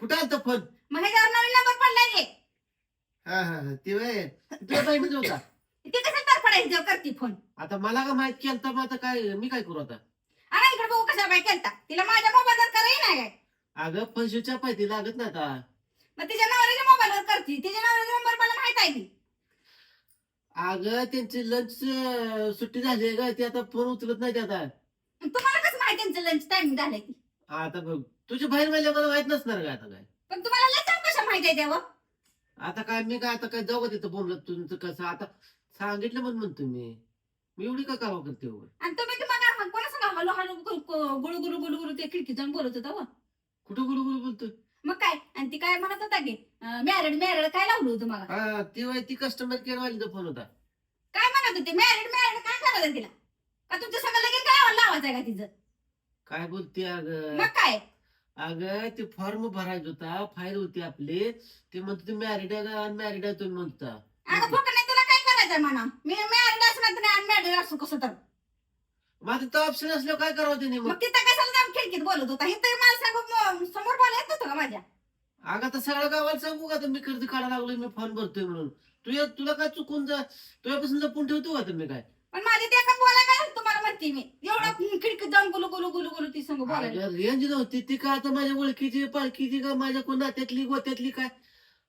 कुठं आलता फोन? मग ह्याच्यावर नवीन नंबर पडलाय की हा हा हा ते वय तुझ्या बहिणीचा होता. ते कसं तर पडायचं करते फोन. आता मला का माहित केलं तर मग आता काय मी काय करू आता? अरे इकडे बघू कशा बाय केलता तिला माझ्या मोबाईलवर करायला नाही काय. अगं पण स्विचअप पाहिजे लागत ना आता. मग तिच्या नवऱ्याच्या मोबाईलवर करते तिच्या नवऱ्याचा नंबर मला माहित आहे की. अगं त्यांची लंच सुट्टी झाली ग ते आता फोन उचलत नाही ते आता. तुम्हाला कसं माहिती त्यांचं लंच टाइम झालंय की. आता बघ तुझी बहीण मला माहित नसणार का आता काय? पण तुम्हाला लंच कशा माहिती आहे तेव्हा. आता काय मी काय आता काय जाऊ का तिथं बोलत तुमचं कसं आता सांगितलं म्हणतो मी एवढी का कावा करते हो? आणि तुम्ही तुम्हाला कोणा सांगा हलो हलो गुळू गुळू गुळू गुळू ते खिडकीत जाऊन बोलत होता व. कुठं गुलू गुलू बोलतोय? मग काय आणि ती काय म्हणत होता की मॅरिड मॅरिड काय लावलं होतं मला. हा ती कस्टमर केअर वालीचा फोन होता. काय म्हणत होते मॅरिड मॅरिड काय करायचं तिला का तुमच्या सगळं लगेच काय लावायचं आहे का तिचं. काय बोलते अगं? मग काय अगं ते फॉर्म भरायचा होता फाईल होती आपली ते म्हणतो तुम्ही मॅरिड आहे का अनमॅरिड आहे तुम्ही म्हणता. अगं फुकट नाही तुला काय करायचंय म्हणा मी मॅरिड असणार नाही अनमॅरिड असू कसं तर. माझं तर ऑप्शन असल्यावर काय करावं त्याने मग मग? तिथं कशाला जाऊन खिडकीत बोलत होता हे तर मला सांगू समोर बोला येत नव्हतं का माझ्या. अगं तर सगळ्या गावाला सांगू का तुम्ही कर्ज काढायला लागलोय मी फॉर्म भरतोय म्हणून. तुला काय चुकून जा तुझ्यापासून लपून ठेवतो का तुम्ही काय? पण माझी ते का बोलाय काय तुम्हाला म्हणते मी एवढा खिडकीत जाऊन गुलू गुलू गुलू गुलू ती संग बोलायला. अगं रेंज नव्हती ती काय आता माझ्या ओळखीची पाळखीची का माझ्या कोण नात्यातली गोत्यातली काय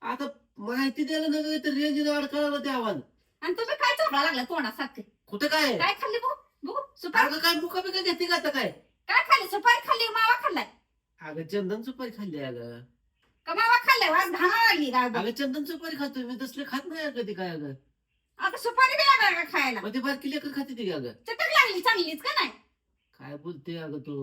आता माहिती द्यायला नका तर रेंज अडकळला ते आवाज. आणि तुम्ही काय चोपडा लागला तोंडासारखे. कुठं काय? काय खाल्ली बघू बघू सुपारी. अगं काय मुका बिका घेते का आता काय? काय खाल्ली सुपारी खाल्ली मावा खाल्लाय अगं चंदन सुपारी खाल्ली अगं. का मावा खाल्लाय वाज घाणा लागली काय अगं चंदन सुपारी खातोय मी तसले खात नाही कधी काय अगं. आता सुपारी बी लागला का खायला. मग ते बारकी लेकर खाते ती अगं. चटक लागली चांगलीच का नाही. काय बोलते अगं तू?